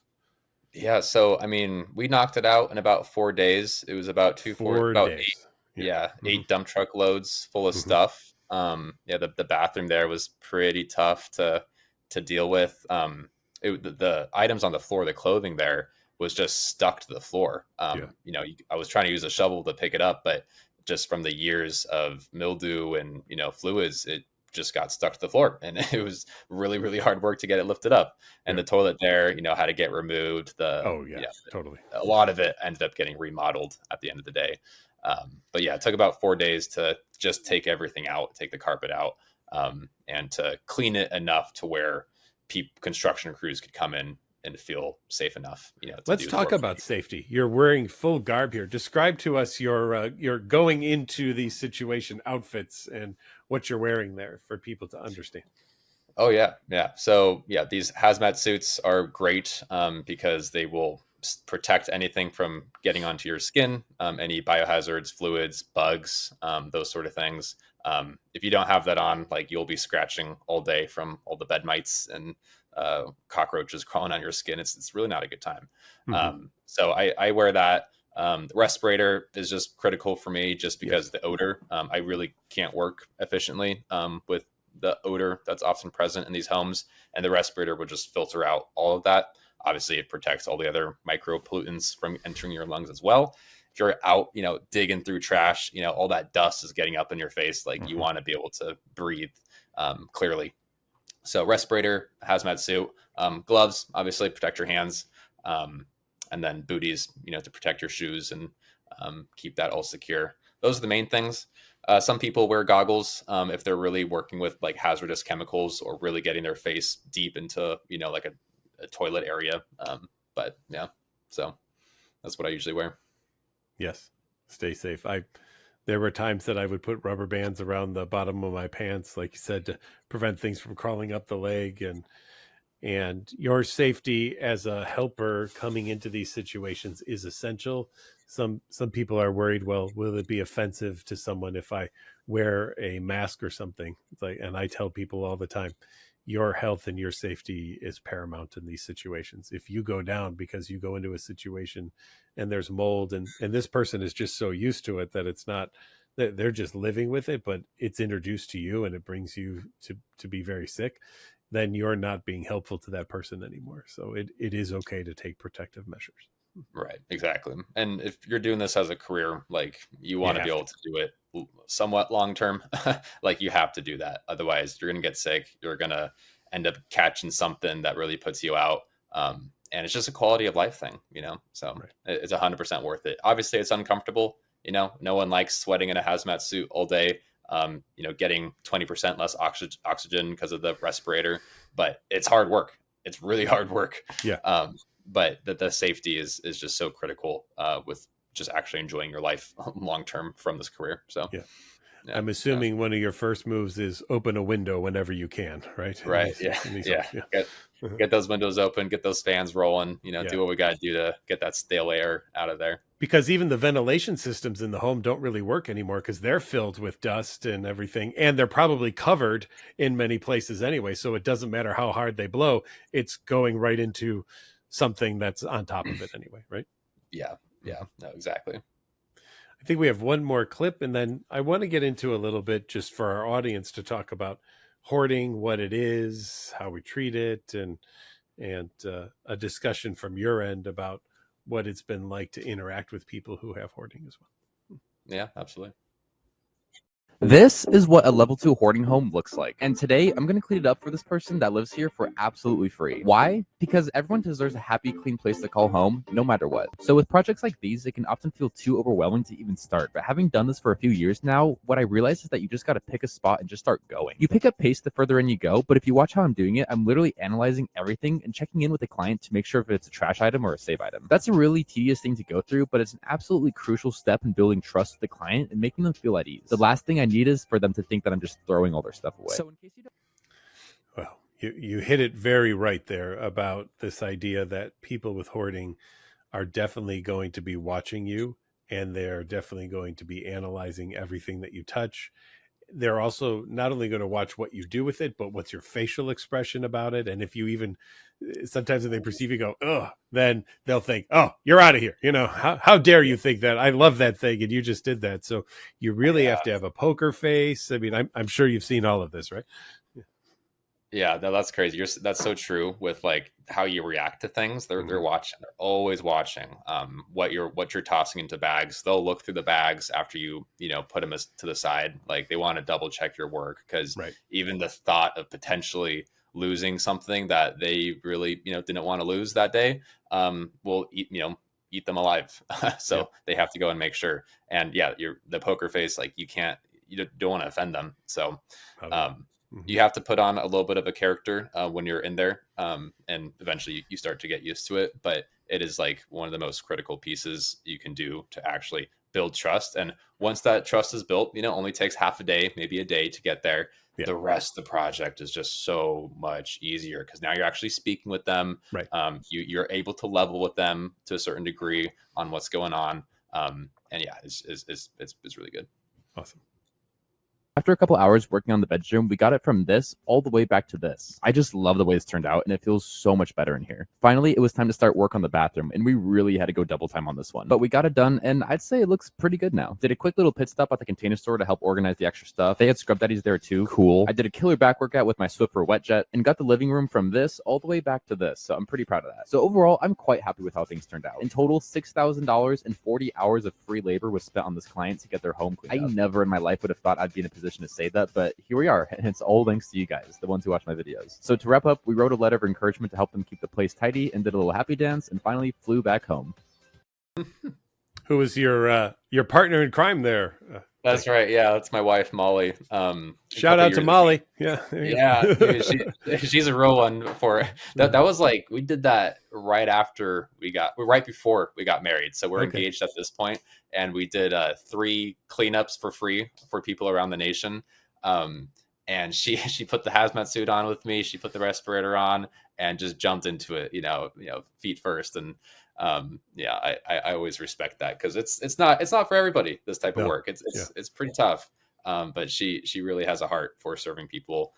Yeah, so I mean, we knocked it out in about 4 days. It was about Four about eight, days. Yeah. yeah, Hmm. 8 dump truck loads full of Hmm. stuff. Yeah, the bathroom there was pretty tough to deal with. The items on the floor, the clothing there was just stuck to the floor. Yeah. I was trying to use a shovel to pick it up, but just from the years of mildew and fluids, it just got stuck to the floor, and it was really really hard work to get it lifted up. And Yeah. the toilet there, had to get removed. Oh yeah. Totally. A lot of it ended up getting remodeled at the end of the day. But yeah, it took about 4 days to just take everything out, take the carpet out, and to clean it enough to where construction crews could come in and feel safe enough, to Let's do the talk work. about safety. You're wearing full garb here. Describe to us your going into these situation outfits and what you're wearing there for people to understand. Oh yeah, yeah. So yeah, these hazmat suits are great because they will protect anything from getting onto your skin, any biohazards, fluids, bugs, those sort of things. If you don't have that on, like you'll be scratching all day from all the bed mites and cockroaches crawling on your skin. It's really not a good time. Hmm. So I wear that. The respirator is just critical for me just because Yes. the odor. I really can't work efficiently with the odor that's often present in these homes, and the respirator will just filter out all of that. Obviously, it protects all the other micro pollutants from entering your lungs as well. If you're out, digging through trash, all that dust is getting up in your face. Like you Hmm. want to be able to breathe clearly. So respirator, hazmat suit, gloves, obviously protect your hands, um, and then booties, to protect your shoes and keep that all secure. Those are the main things. Some people wear goggles if they're really working with like hazardous chemicals or really getting their face deep into, like a toilet area. But yeah, so that's what I usually wear. Yes. Stay safe. There were times that I would put rubber bands around the bottom of my pants, like you said, to prevent things from crawling up the leg, and your safety as a helper coming into these situations is essential. Some people are worried, well, will it be offensive to someone if I wear a mask or something? It's like, and I tell people all the time, your health and your safety is paramount in these situations. If you go down because you go into a situation and there's mold, and this person is just so used to it that it's not, they're just living with it, but it's introduced to you and it brings you to be very sick, then you're not being helpful to that person anymore. So it is okay to take protective measures. Right, exactly. And if you're doing this as a career, like you You want to be have able to. to do it somewhat long term, like you have to do that. Otherwise, you're going to get sick. You're going to end up catching something that really puts you out. And it's just a quality of life thing, So Right. it's 100% worth it. Obviously, it's uncomfortable. No one likes sweating in a hazmat suit all day. Getting 20% less oxygen because of the respirator, but it's hard work. It's really hard work. Yeah. But the safety is just so critical with just actually enjoying your life long term from this career. So Yeah. yeah, I'm yeah, assuming one of your first moves is open a window whenever you can, right? right, yeah, In these yeah. homes. Yeah. Get Uh-huh. get those windows open, get those fans rolling. Yeah. Do what we got to do to get that stale air out of there. Because even the ventilation systems in the home don't really work anymore because they're filled with dust and everything, and they're probably covered in many places anyway. So it doesn't matter how hard they blow, it's going right into something that's on top of it anyway, right? Yeah, yeah, Mhm. no, exactly. I think we have one more clip, and then I want to get into a little bit just for our audience to talk about hoarding, what it is, how we treat it, and a discussion from your end about what it's been like to interact with people who have hoarding as well. Yeah, absolutely. This is what a level 2 hoarding home looks like. And today I'm going to clean it up for this person that lives here for absolutely free. Why? Because everyone deserves a happy, clean place to call home, no matter what. So with projects like these, it can often feel too overwhelming to even start. But having done this for a few years now, what I realized is that you just got to pick a spot and just start going. You pick up pace the further in you go, but if you watch how I'm doing it, I'm literally analyzing everything and checking in with the client to make sure if it's a trash item or a save item. That's a really tedious thing to go through, but it's an absolutely crucial step in building trust with the client and making them feel at ease. The last thing I need is for them to think that I'm just throwing all their stuff away. So in case you don't... Well, you hit it very right there about this idea that people with hoarding are definitely going to be watching you, and they're definitely going to be analyzing everything that you touch. They're also not only going to watch what you do with it, but what's your facial expression about it. And if you even sometimes if they perceive you go, oh, then they'll think, oh, you're out of here. How dare you think that? I love that thing and you just did that. So you really Yeah. have to have a poker face. I mean, I'm sure you've seen all of this, right? Yeah, no, that's crazy. That's so true with like how you react to things. They're Mhm. watching. They're always watching. What you're tossing into bags. They'll look through the bags after you put them to the side. Like they want to double check your work because Right. even the thought of potentially losing something that they really didn't want to lose that day will eat them alive. Yeah. So they have to go and make sure. And yeah, the poker face, like you don't want to offend them. So Probably. um, Mhm. you have to put on a little bit of a character when you're in there, and eventually you start to get used to it. But it is like one of the most critical pieces you can do to actually build trust. And once that trust is built, only takes half a day, maybe a day to get there. Yeah. The rest of the project is just so much easier because now you're actually speaking with them. Right. You're able to level with them to a certain degree on what's going on. And yeah, it's really good. Awesome. After a couple hours working on the bedroom, we got it from this all the way back to this. I just love the way this turned out, and it feels so much better in here. Finally, it was time to start work on the bathroom, and we really had to go double time on this one. But we got it done, and I'd say it looks pretty good now. Did a quick little pit stop at the Container Store to help organize the extra stuff. They had scrub daddies there too. Cool. I did a killer back workout with my Swiffer wet jet, and got the living room from this all the way back to this, so I'm pretty proud of that. So overall, I'm quite happy with how things turned out. In total, $6,000 and 40 hours of free labor was spent on this client to get their home cleaned up. I never in my life would have thought I'd be in a position to say that, but here we are, and it's all thanks to you guys, the ones who watch my videos. So to wrap up, we wrote a letter of encouragement to help them keep the place tidy, and did a little happy dance, and finally flew back home. Who was your partner in crime there? That's right. Yeah, that's my wife, Molly. Shout out to Molly. Yeah. Yeah, she's a real one for that. That was like, we did that right before we got married. So we're engaged at this point, and we did 3 cleanups for free for people around the nation. And she put the hazmat suit on with me. She put the respirator on and just jumped into it, feet first. And I always respect that, because it's not for everybody, this type of work. It's pretty tough. But she really has a heart for serving people,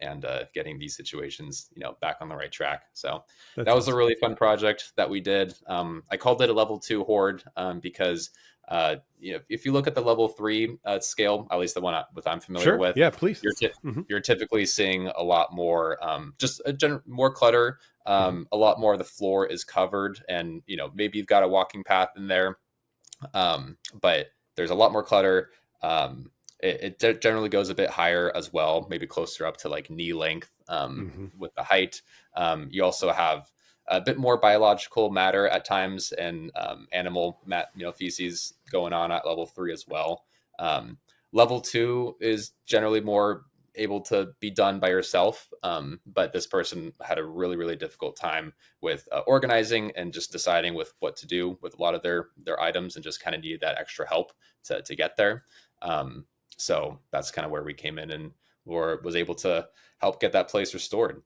and getting these situations, back on the right track. So that was a really fun project that we did. I called it a level 2 hoard, because if you look at the level 3 scale, at least the one I'm familiar with, please, you're typically seeing a lot more, more clutter. A lot more of the floor is covered, and maybe you've got a walking path in there, but there's a lot more clutter. It generally goes a bit higher as well, maybe closer up to like knee length, with the height. You also have a bit more biological matter at times, and animal feces going on at level 3 as well. Level 2 is generally more able to be done by yourself, but this person had a really, really difficult time with organizing and just deciding with what to do with a lot of their items, and just kind of needed that extra help to get there. So that's kind of where we came in and was able to help get that place restored.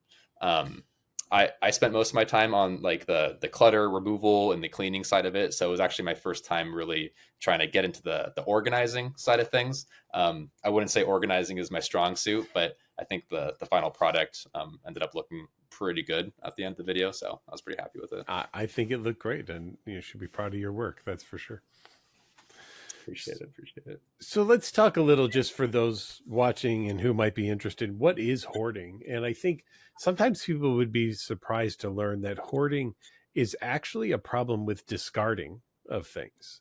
I spent most of my time on like the clutter removal and the cleaning side of it. So it was actually my first time really trying to get into the organizing side of things. I wouldn't say organizing is my strong suit, but I think the final product ended up looking pretty good at the end of the video. So I was pretty happy with it. I think it looked great, and you should be proud of your work. That's for sure. Appreciate it. So let's talk a little, just for those watching and who might be interested, what is hoarding? And I think sometimes people would be surprised to learn that hoarding is actually a problem with discarding of things.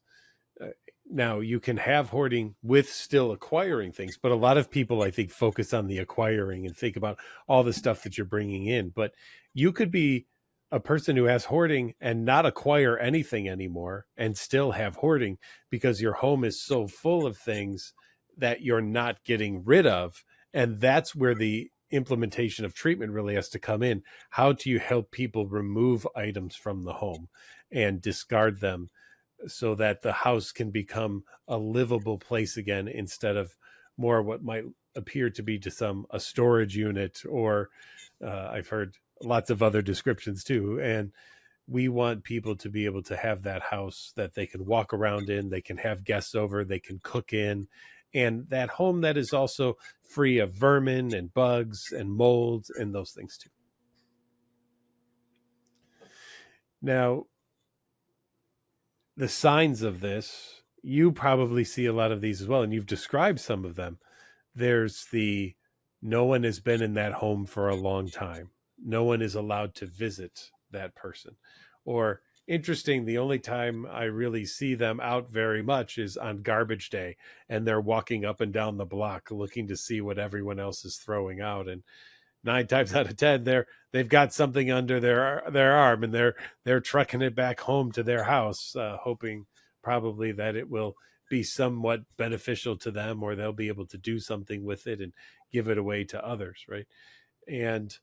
Now, you can have hoarding with still acquiring things, but a lot of people, I think, focus on the acquiring and think about all the stuff that you're bringing in. But you could be a person who has hoarding and not acquire anything anymore and still have hoarding, because your home is so full of things that you're not getting rid of. And that's where the implementation of treatment really has to come in. How do you help people remove items from the home and discard them, so that the house can become a livable place again, instead of more what might appear to be to some a storage unit, or I've heard lots of other descriptions too. And we want people to be able to have that house that they can walk around in, they can have guests over, they can cook in, and that home that is also free of vermin and bugs and molds and those things too. Now, the signs of this, you probably see a lot of these as well, and you've described some of them. There's the no one has been in that home for a long time. No one is allowed to visit that person. Or, interesting, the only time I really see them out very much is on garbage day, and they're walking up and down the block looking to see what everyone else is throwing out. And 9 times out of 10, they've got something under their arm, and they're trucking it back home to their house, hoping probably that it will be somewhat beneficial to them, or they'll be able to do something with it and give it away to others, right? And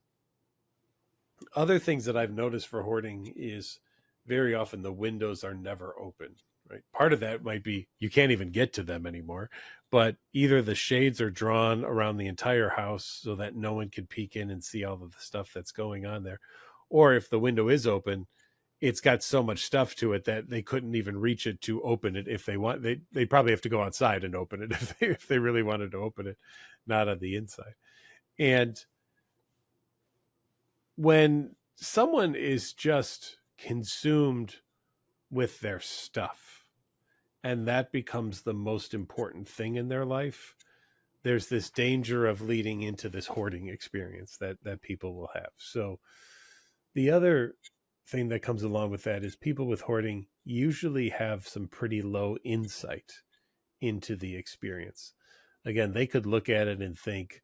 other things that I've noticed for hoarding is very often the windows are never open, right? Part of that might be you can't even get to them anymore, but either the shades are drawn around the entire house so that no one can peek in and see all of the stuff that's going on there. Or if the window is open, it's got so much stuff to it that they couldn't even reach it to open it if they want. They probably have to go outside and open it if they really wanted to open it, not on the inside. And when someone is just consumed with their stuff and that becomes the most important thing in their life, there's this danger of leading into this hoarding experience that people will have. So the other thing that comes along with that is people with hoarding usually have some pretty low insight into the experience. Again, they could look at it and think,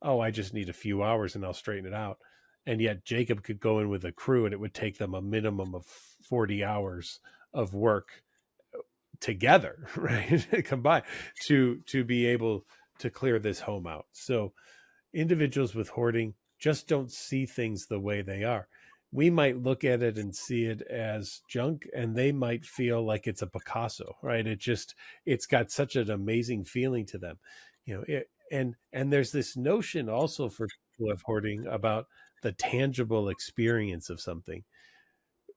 oh, I just need a few hours and I'll straighten it out. And yet Jacob could go in with a crew and it would take them a minimum of 40 hours of work together, right? Combined to be able to clear this home out. So individuals with hoarding just don't see things the way they are. We might look at it and see it as junk, and they might feel like it's a Picasso, right? It's got such an amazing feeling to them, and there's this notion also for people of hoarding about the tangible experience of something.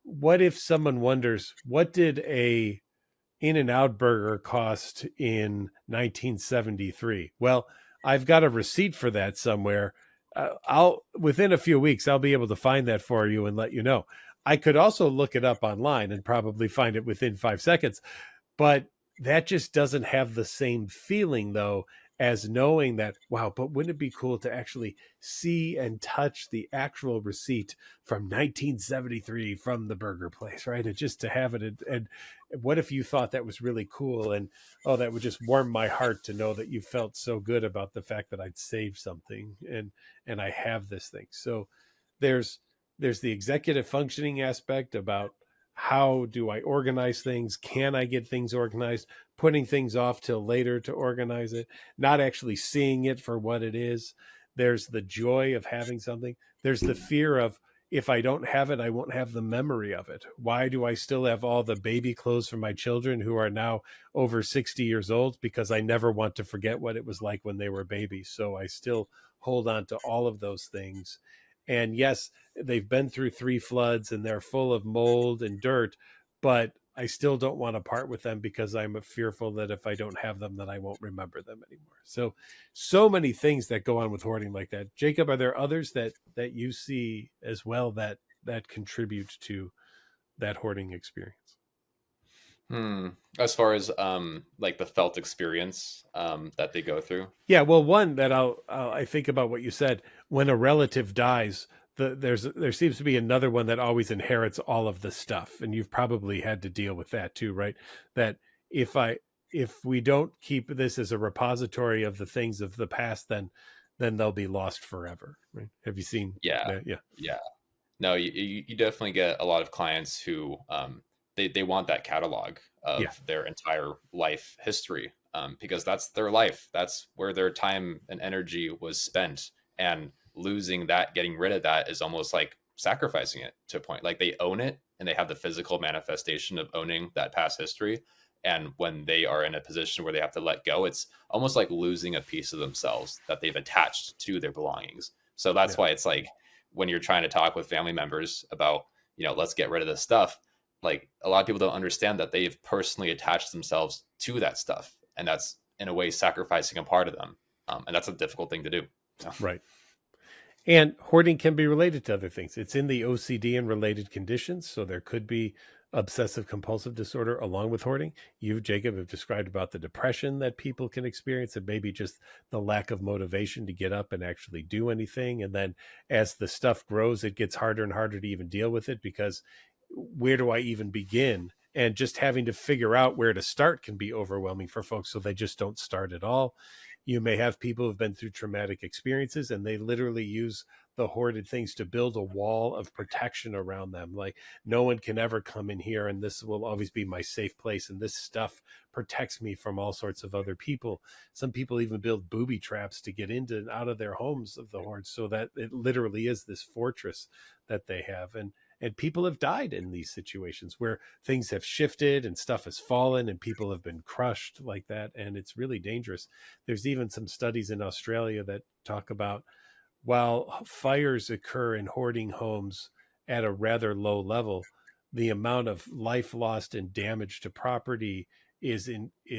What if someone wonders, what did a In-N-Out burger cost in 1973? Well, I've got a receipt for that somewhere. I'll within a few weeks I'll be able to find that for you and let you know. I could also look it up online and probably find it within 5 seconds, but that just doesn't have the same feeling though as knowing that, wow, but wouldn't it be cool to actually see and touch the actual receipt from 1973 from the burger place, right? And just to have it. And what if you thought that was really cool? And oh, that would just warm my heart to know that you felt so good about the fact that I'd saved something and I have this thing. So there's the executive functioning aspect about how do I organize things? Can I get things organized? Putting things off till later to organize it, not actually seeing it for what it is. There's the joy of having something. There's the fear of, if I don't have it, I won't have the memory of it. Why do I still have all the baby clothes for my children who are now over 60 years old? Because I never want to forget what it was like when they were babies. So I still hold on to all of those things. And yes, they've been through 3 floods and they're full of mold and dirt, but I still don't want to part with them because I'm fearful that if I don't have them, then I won't remember them anymore. So many things that go on with hoarding like that. Jacob, are there others that you see as well that contribute to that hoarding experience? As far as like the felt experience that they go through. Yeah, well, one that I think about what you said. When a relative dies, there seems to be another one that always inherits all of the stuff, and you've probably had to deal with that too, right? That if we don't keep this as a repository of the things of the past, then they'll be lost forever, right? Have you seen Yeah. that? Yeah. Yeah. No, you definitely get a lot of clients who they want that catalog Yeah. of their entire life history because that's their life. That's where their time and energy was spent. And losing that, getting rid of that is almost like sacrificing it to a point. Like they own it and they have the physical manifestation of owning that past history. And when they are in a position where they have to let go, it's almost like losing a piece of themselves that they've attached to their belongings. So that's Yeah. why it's like when you're trying to talk with family members about, let's get rid of this stuff, like a lot of people don't understand that they've personally attached themselves to that stuff. And that's in a way sacrificing a part of them. And that's a difficult thing to do. So. Right. And hoarding can be related to other things. It's in the OCD and related conditions. So there could be obsessive compulsive disorder along with hoarding. You, Jacob, have described about the depression that people can experience and maybe just the lack of motivation to get up and actually do anything. And then as the stuff grows, it gets harder and harder to even deal with it because where do I even begin? And just having to figure out where to start can be overwhelming for folks. So they just don't start at all. You may have people who've been through traumatic experiences and they literally use the hoarded things to build a wall of protection around them. Like no one can ever come in here and this will always be my safe place. And this stuff protects me from all sorts of other people. Some people even build booby traps to get into and out of their homes of the hoard so that it literally is this fortress that they have. And people have died in these situations where things have shifted and stuff has fallen and people have been crushed like that. And it's really dangerous. There's even some studies in Australia that talk about while fires occur in hoarding homes at a rather low level, the amount of life lost and damage to property is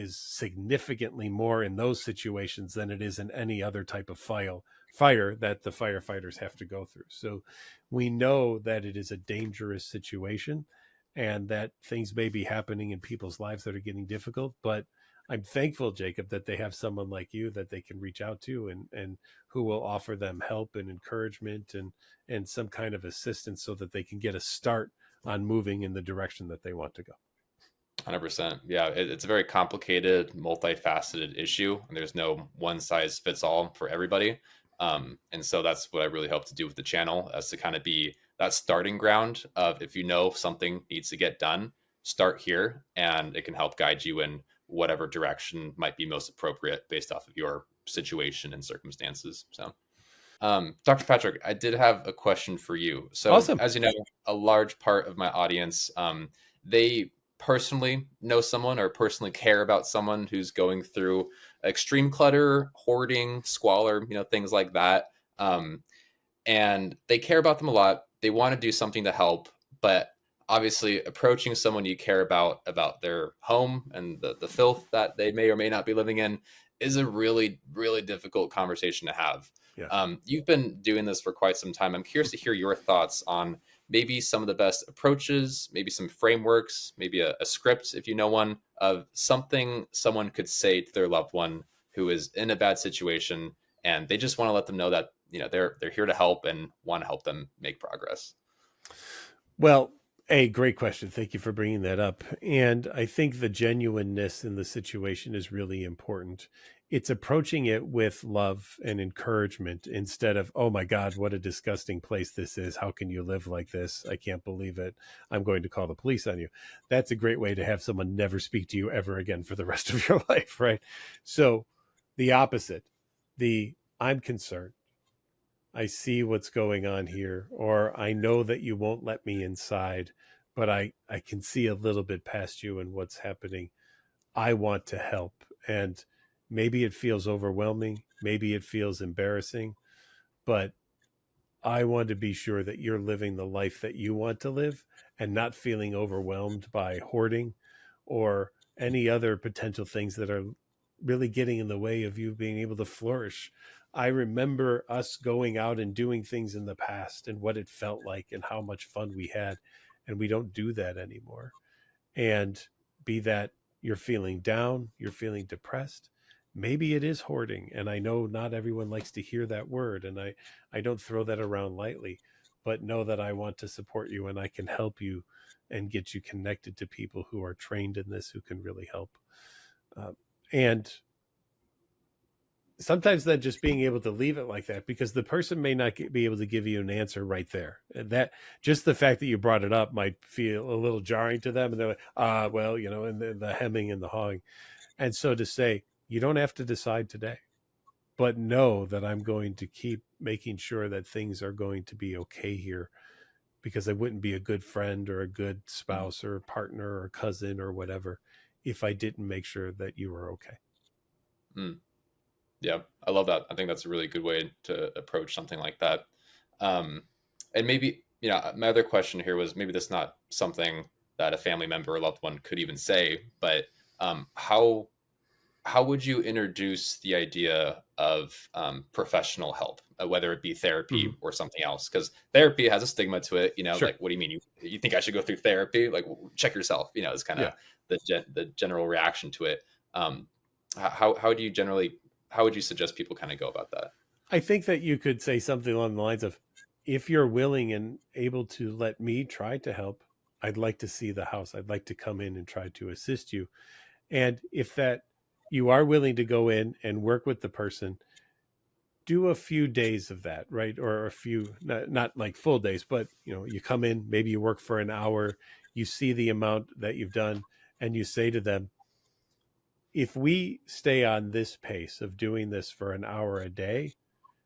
significantly more in those situations than it is in any other type of fire that the firefighters have to go through. So we know that it is a dangerous situation and that things may be happening in people's lives that are getting difficult, but I'm thankful, Jacob, that they have someone like you that they can reach out to and who will offer them help and encouragement and some kind of assistance so that they can get a start on moving in the direction that they want to go. 100%. Yeah, it's a very complicated, multifaceted issue, and there's no one size fits all for everybody. And so that's what I really hope to do with the channel, as to kind of be that starting ground of, if you know something needs to get done, start here, and it can help guide you in whatever direction might be most appropriate based off of your situation and circumstances. So, Dr. Patrick, I did have a question for you. So, Awesome. as you know, a large part of my audience, they personally know someone or personally care about someone who's going through extreme clutter, hoarding, squalor, things like that. Um, and they care about them a lot. They want to do something to help, but obviously approaching someone you care about their home and the filth that they may or may not be living in is a really, really difficult conversation to have. Yeah. You've been doing this for quite some time. I'm curious to hear your thoughts on maybe some of the best approaches, maybe some frameworks, maybe a script, if you know one, of something someone could say to their loved one who is in a bad situation, and they just want to let them know that they're here to help and want to help them make progress. Well, a great question. Thank you for bringing that up. And I think the genuineness in the situation is really important. It's approaching it with love and encouragement instead of, oh my God, what a disgusting place this is. How can you live like this? I can't believe it. I'm going to call the police on you. That's a great way to have someone never speak to you ever again for the rest of your life, right? So the opposite, the I'm concerned. I see what's going on here, or I know that you won't let me inside, but I can see a little bit past you and what's happening. I want to help. And maybe it feels overwhelming, maybe it feels embarrassing, but I want to be sure that you're living the life that you want to live and not feeling overwhelmed by hoarding or any other potential things that are really getting in the way of you being able to flourish. I remember us going out and doing things in the past and what it felt like and how much fun we had. And we don't do that anymore. And be that you're feeling down, you're feeling depressed, maybe it is hoarding. And I know not everyone likes to hear that word, and I don't throw that around lightly, but know that I want to support you and I can help you and get you connected to people who are trained in this, who can really help. And sometimes then just being able to leave it like that, because the person may not be able to give you an answer right there, and that just the fact that you brought it up might feel a little jarring to them, and they're like, well, and the hemming and the hawing. And so to say, you don't have to decide today, but know that I'm going to keep making sure that things are going to be okay here, because I wouldn't be a good friend or a good spouse or partner or cousin or whatever if I didn't make sure that you were okay. Mm. Yeah, I love that. I think that's a really good way to approach something like that. And maybe, my other question here was, maybe that's not something that a family member or loved one could even say, but how would you introduce the idea of professional help, whether it be therapy Mm-hmm. or something else? Because therapy has a stigma to it. Sure. Like, what do you mean? You think I should go through therapy? Like, check yourself. Is kind of Yeah. the general reaction to it. How do you generally, how would you suggest people kind of go about that? I think that you could say something along the lines of, if you're willing and able to let me try to help, I'd like to see the house. I'd like to come in and try to assist you. And if that you are willing to go in and work with the person, do a few days of that, right? Or a few, not like full days, but you come in, maybe you work for an hour, you see the amount that you've done, and you say to them, if we stay on this pace of doing this for an hour a day,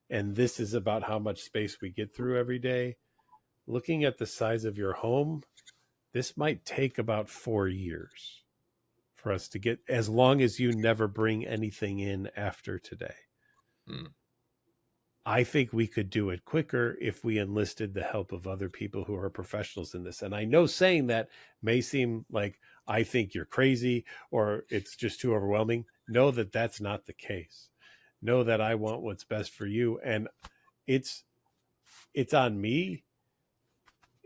and this is about how much space we get through every day, looking at the size of your home, this might take about 4 years for us to get, as long as you never bring anything in after today. I think we could do it quicker if we enlisted the help of other people who are professionals in this. And I know saying that may seem like I think you're crazy or it's just too overwhelming. Know that that's not the case. Know that I want what's best for you. And it's on me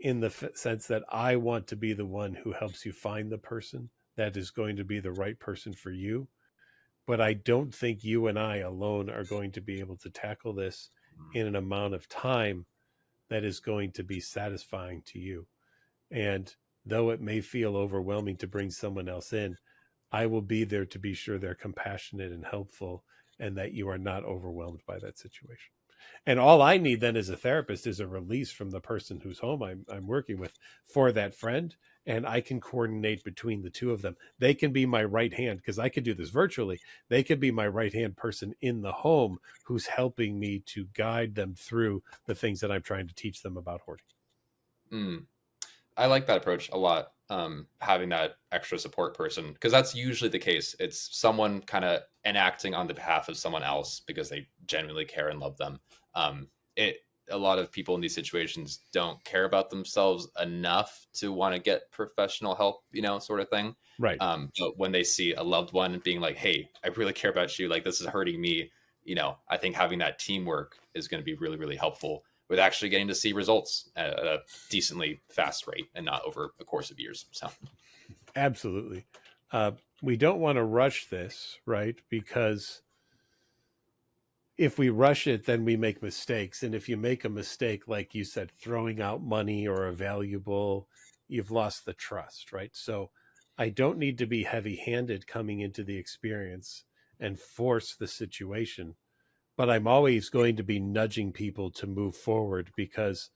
in the sense that I want to be the one who helps you find the person that is going to be the right person for you. But I don't think you and I alone are going to be able to tackle this in an amount of time that is going to be satisfying to you. And though it may feel overwhelming to bring someone else in, I will be there to be sure they're compassionate and helpful and that you are not overwhelmed by that situation. And all I need then as a therapist is a release from the person whose home I'm working with for that friend. And I can coordinate between the two of them. They can be my right hand because I could do this virtually. They could be my right hand person in the home who's helping me to guide them through the things that I'm trying to teach them about hoarding. I like that approach a lot. Having that extra support person, because that's usually the case. It's someone kind of enacting on the behalf of someone else because they genuinely care and love them. A lot of people in these situations don't care about themselves enough to want to get professional help, sort of thing. Right. But when they see a loved one being like, hey, I really care about you, like this is hurting me, I think having that teamwork is going to be really, really helpful with actually getting to see results at a decently fast rate and not over the course of years. So absolutely. We don't want to rush this, right? Because if we rush it, then we make mistakes. And if you make a mistake, like you said, throwing out money or a valuable, you've lost the trust, right? So I don't need to be heavy-handed coming into the experience and force the situation, but I'm always going to be nudging people to move forward because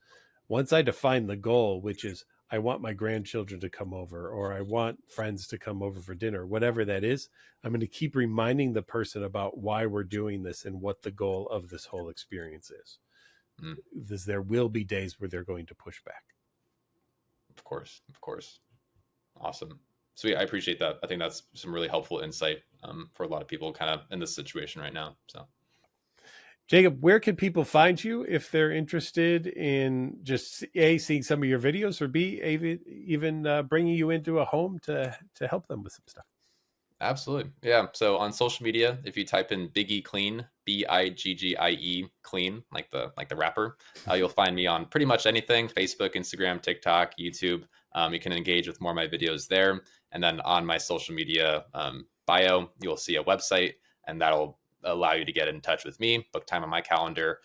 once I define the goal, which is I want my grandchildren to come over or I want friends to come over for dinner, whatever that is, I'm going to keep reminding the person about why we're doing this and what the goal of this whole experience is. Because there will be days where they're going to push back. Of course. Awesome. Sweet. I appreciate that. I think that's some really helpful insight for a lot of people kind of in this situation right now. So Jacob, where can people find you if they're interested in just A, seeing some of your videos, or B, even bringing you into a home to help them with some stuff? Absolutely. Yeah. So on social media, if you type in Biggieclean, Biggie clean, like the rapper, you'll find me on pretty much anything: Facebook, Instagram, TikTok, YouTube. You can engage with more of my videos there. And then on my social media bio, you'll see a website, and that'll allow you to get in touch with me, book time on my calendar.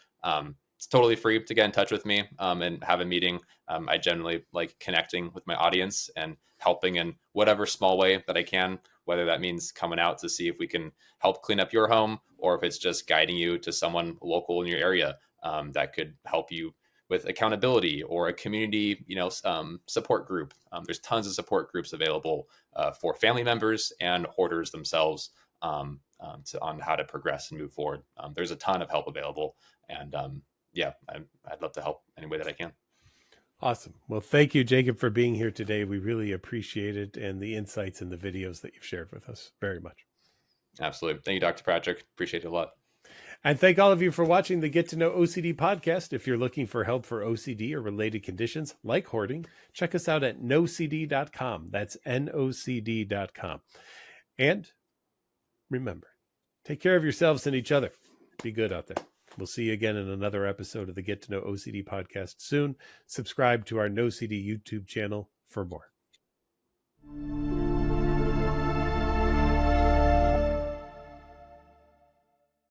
It's totally free to get in touch with me and have a meeting. I generally like connecting with my audience and helping in whatever small way that I can, whether that means coming out to see if we can help clean up your home, or if it's just guiding you to someone local in your area that could help you with accountability or a community, support group. There's tons of support groups available for family members and hoarders themselves on how to progress and move forward. There's a ton of help available, and I'd love to help any way that I can. Awesome. Well, thank you, Jacob, for being here today. We really appreciate it and the insights and the videos that you've shared with us very much. Absolutely. Thank you, Dr. Patrick. Appreciate it a lot. And thank all of you for watching the Get to Know OCD podcast. If you're looking for help for OCD or related conditions like hoarding, check us out at NOCD.com. That's NOCD.com. And remember, take care of yourselves and each other. Be good out there. We'll see you again in another episode of the Get to Know OCD podcast soon. Subscribe to our NOCD YouTube channel for more.